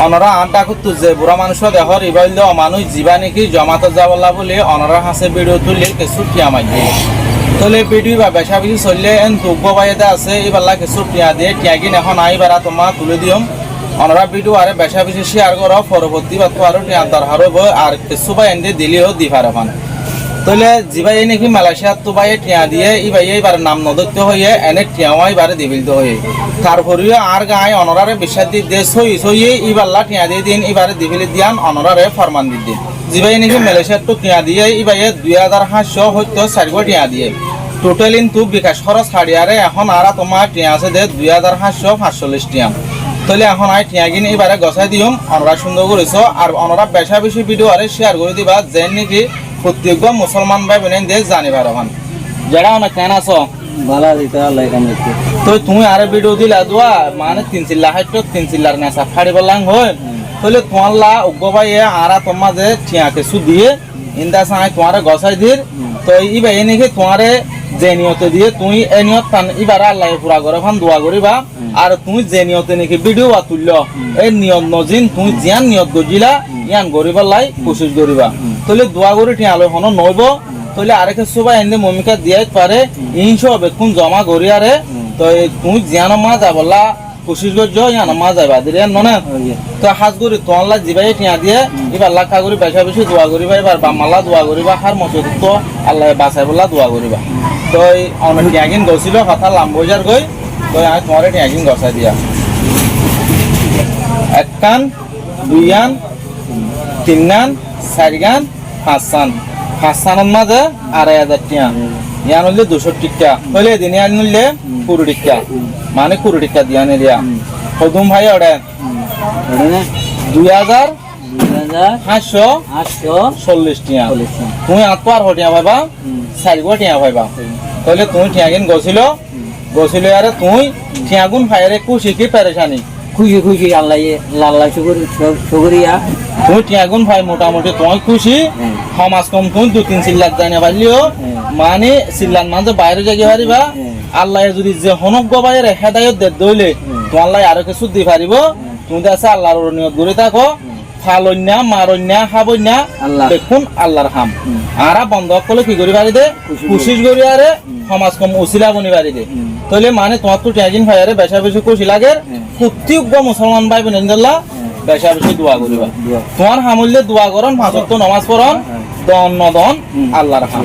অনরা আড্ডা করতো যে বুড়া মানুষ দেহর ইবাইল অমানুষ জীবা নাকি জমাতে যাবলা বলে অনরা হাসে ভিডিও তুললে কিছু টিয়া মাইছে তাহলে ভিডিও বা বেশা বেশি চললে এন দুগ্গ বাইতে আছে এবার কিছু টিয়া দিয়ে টিয়াগিন এখন আইবারা তোমার তুলে দিম অনরা ভিডিও আরে বেশা বেশি শেয়ার করো পরবর্তী বা তো আরো টিয়া দরকার হবো আর কিছু বা এনে দিলেও দি পারে এখন তাহলে জিবাই নাকি মালয়েশিয়ার তো ভাই টিয়া দিয়ে ইবাই এবার নাম নদত্য হয়ে এনে টিয়াও এবারে দিবিলতে হয়ে তারপরেও আর গায়ে অনরারে বিশ্বাস দিয়ে দেশ হয়ে ইবাল্লা টিয়া দিয়ে দিন এবারে দিবিলি দিয়ান অনরারে ফরমান দি দিন জিবাই নাকি মালয়েশিয়ার তো টিয়া দিয়ে ইবাই 2500 হয়তো 4 টিয়া দিয়ে টোটাল কিন্তু বিকাশ খরচ ছাড়িয়ারে এখন আর তোমার টিয়া আছে দে 2545 টিয়া তাহলে এখন আই টিয়া কিনে এবারে গছাই দিম অনরা সুন্দর করেছ আর অনরা বেশা বেশি ভিডিও আরে শেয়ার করে দিবা যেন নাকি প্রত্যেক মুসলমান ভাই বোন দেশ জানিবার হন যারা অনেক কেন আছো ভালো দিতে আল্লাহ কামাইতে তো তুমি আরে ভিডিও দিলা দোয়া মানে 3 চিল্লা হাইটো 3 চিল্লার নেশা ফাড়ি বললাম হয় তাহলে তোমার লা উগ্র ভাই আরা তোমার যে টিয়াকে সুদিয়ে ইন্দা সাই তোমার গছাই দির তো ইবা এনেকে তোমারে যে নিয়ত দিয়ে তুমি এ নিয়ত টান এবার আল্লাহ পুরা করে ফান দোয়া করিবা আর তুমি যে নিয়তে নাকি ভিডিও তুলল এই নিয়ত নজিন তুমি জিয়ান নিয়ত গজিলা ইয়ান গরিবার লাই কোশিশ করিবা তাহলে দোয়া করে ঠিক আলো হনো নইব তাহলে আরেকে সবাই এনে মমিকা দিয়াই পারে ইনশো বেকুন জমা করি আরে তো তুমি জিয়ান মা যাবলা কোশিশ করছো ইয়ান মা যাবা দিলে ননে তো হাজ করি তোমার জিবাই টিয়া দিয়ে এবার লাখা করি বেশা বেশি দোয়া করিবা এবার বামাল্লা দোয়া করিবা হার মতো তো আল্লাহ বাঁচাই বলা দোয়া করিবা তো অনেক টিয়াগিন গছিল কথা লাম্বজার গই তো আমি তোমার টিয়াগিন গছাই দিয়া 1 কান 2 কান 3 কান 4 কান 5 কান 5 কানের মাঝে 2500 টিয়া ইয়ান হইলে 200 টিকা হইলে দিনে আনলে 20 টিকা মানে 20 টিকা দিয়া নিয়া কদম ভাই ওড়ে 2540 টিয়া তুমি আত্মার হটিয়া ভাইবা 4 টিয়া ভাইবা তাহলে তুমি টিয়াগিন গছিল আরে তুই টিয়াগুন ভাইরে খুশি কি পেরেশানি খুশি খুশি আল্লাহ আল্লাহ শুকরিয়া তুই টিয়াগুন ভাই মোটামুটি তুই খুশি সমাজ কম তুই 2-3 চিল্লাত জানা পারলিও মানে চিল্লান মানে বাইরে জায়গা পারিবা আল্লাহ যদি যে হনক বাইরে হেদায়ত দে দইলে তোমার লাই আরো কিছু দি পারিব তুমি আছে আল্লাহর নিয়ত করে থাকো ফালন্যা মারন্যা খাবন্যা দেখুন আল্লাহর খাম আরা বন্ধ করলে কি করি পারি দে কোশিশ করি আরে সমাজ কম উসিলা বনি পারি দে তাহলে মানে তোমার তো টিয়াগিন ভাই আরে বেশা বেশি খুশি লাগে প্রত্যেক মুসলমান ভাই বোন ইনশাআল্লাহ বেশা বেশি দোয়া করিবা তোমার হামুল্লে দোয়া করন 5 ওয়াক্ত নামাজ পড়ন দন নদন আল্লাহর খাম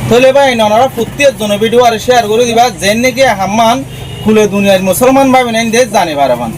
তাহলে ভাই ননারা প্রত্যেক জন ভিডিও আর শেয়ার করে দিবা যেন নাকি হাম্মান খুলে দুনিয়ার মুসলমান ভাই বোন দেশ জানে পারবেন।